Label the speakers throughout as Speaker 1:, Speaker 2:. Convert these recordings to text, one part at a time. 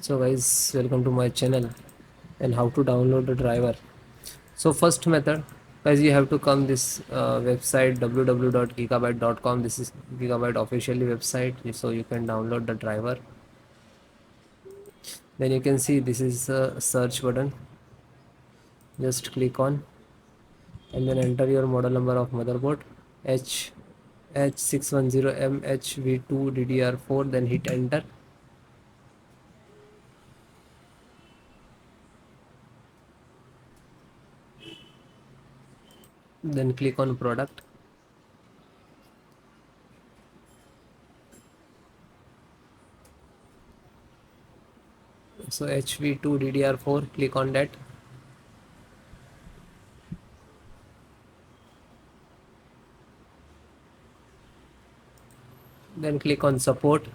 Speaker 1: So guys, welcome to my channel and how to download the driver. So first method, guys, you have to come this website www.gigabyte.com. This is Gigabyte officially website, so you can download the driver. Then you can see this is a search button. Just click on and then enter your model number of motherboard H610M HV2 DDR4. Then hit enter. Then click on product. So HV2 DDR4, click on that. Then click on support.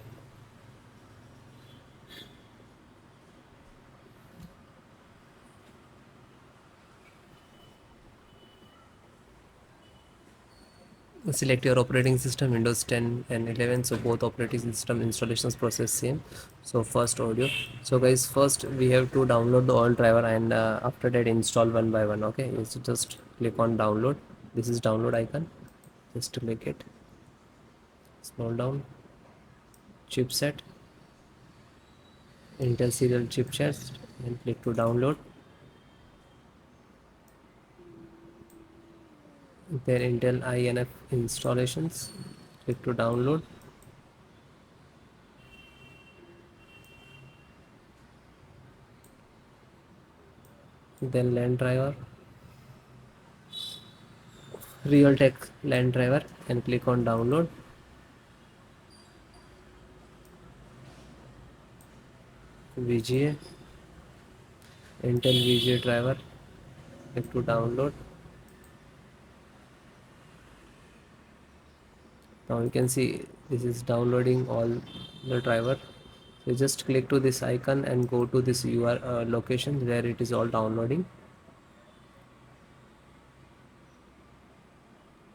Speaker 1: Select your operating system, Windows 10 and 11. So both operating system installations process same. So first audio. So guys, first we have to download the all driver, and after that install one by one. Okay, so just click on download. This is download icon. Just click it. Scroll down. Chipset, Intel serial chipset, and click to download. Then Intel INF installations. Click to download. Then LAN driver, Realtek LAN driver, and click on download. VGA, Intel VGA driver, click to download. Now you can see this is downloading all the driver. So just click to this icon and go to this URL location where it is all downloading.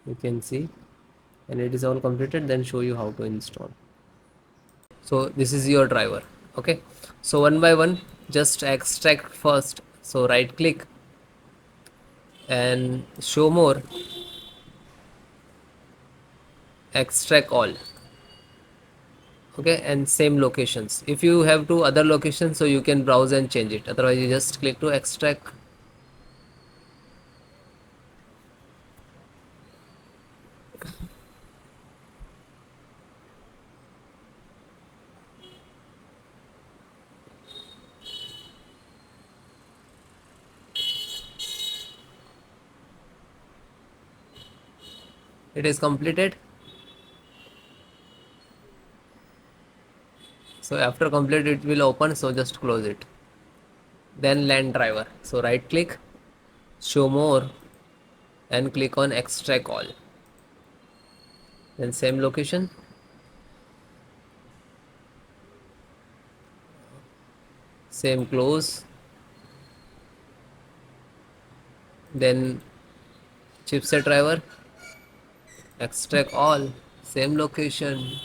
Speaker 1: You can see, and it is all completed. Then show you how to install. So this is your driver. Okay, so one by one, just extract first. So right click and show more, extract all. Okay, and same locations. If you have two other locations, so you can browse and change it. Otherwise you just click to extract. It is completed. So after complete it will open, so just close it. Then LAN driver, so right click, show more, and click on extract all. Then same location, same close. Then chipset driver, extract all, same location.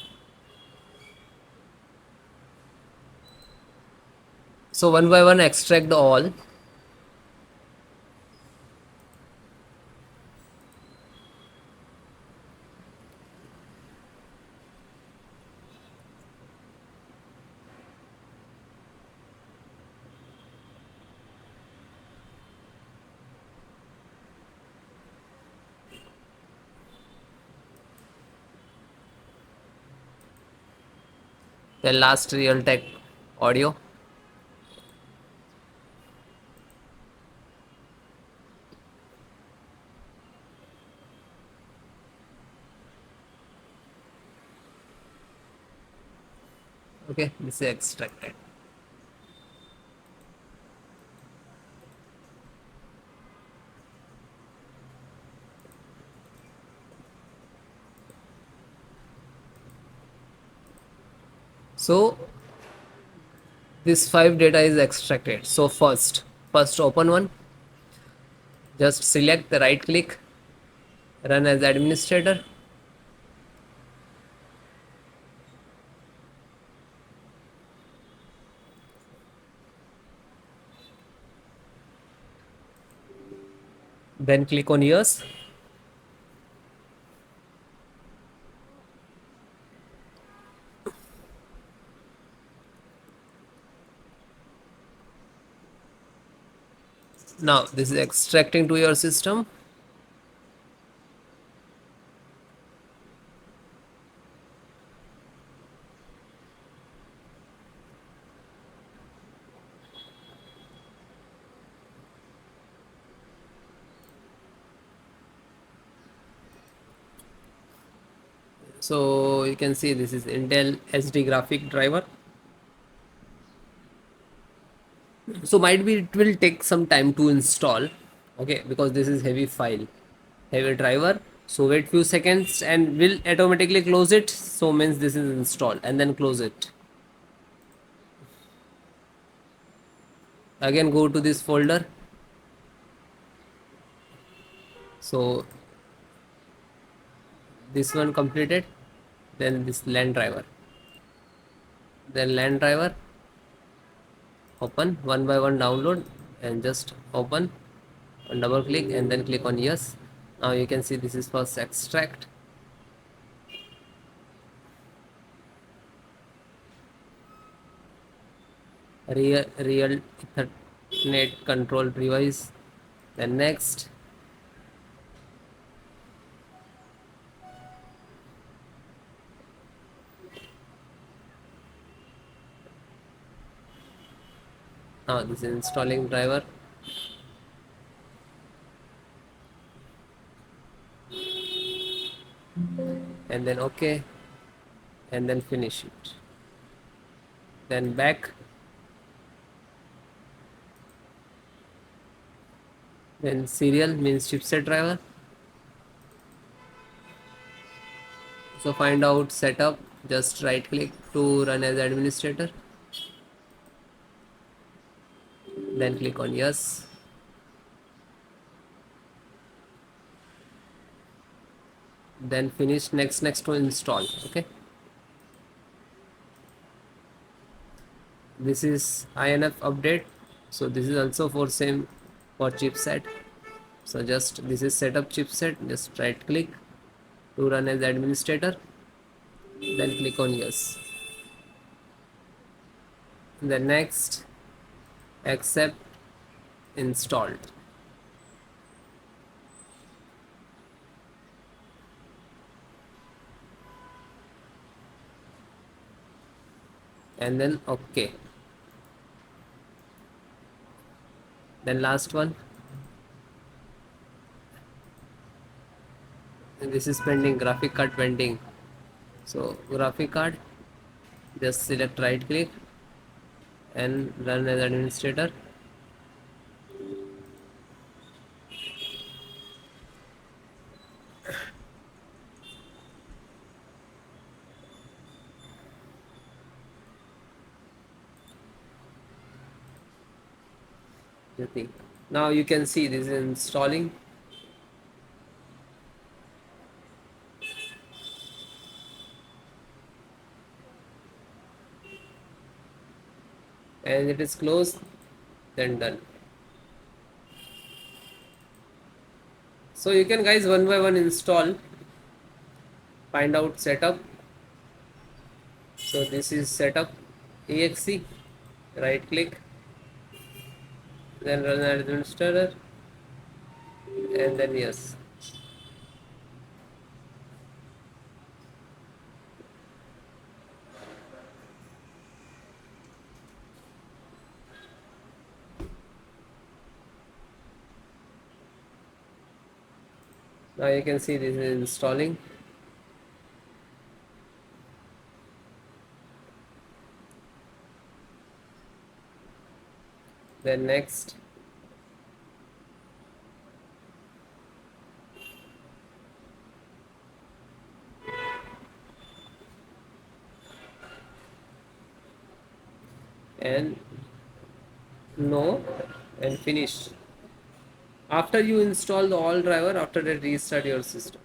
Speaker 1: So one by one extract all. Then last Realtek audio. Okay, this is extracted. So this 5 data is extracted. So first open one, just select the right click, run as administrator. Then click on yes. Now this is extracting to your system. So you can see this is Intel SD graphic driver. So might be it will take some time to install, okay, because this is heavy file, heavy driver. So wait few seconds and will automatically close it. So means this is installed and then close it. Again go to this folder. So this one completed. Then this LAN driver. Then LAN driver. Open one by one, download and just open and double click and then click on yes. Now you can see this is first extract. Real Ethernet control device. Then next. Now this is installing driver. And then okay, and then finish it. Then back. Then serial means chipset driver. So find out setup, just right click to run as administrator, then click on yes. Then finish next to install. Okay, this is INF update. So this is also for same for chipset. So just this is setup chipset, just right click to run as administrator, then click on yes. Then next, accept, installed. And then okay. Then last one. And this is pending, graphic card pending. So graphic card, just select right click and run as administrator. Now you can see this is installing. And it is closed, then done. So you can guys one by one install, find out setup. So this is setup exe, right click, then run as administrator, and then yes. Now you can see this is installing. Then next. And no, and finish. After you install the all driver, after that restart your system.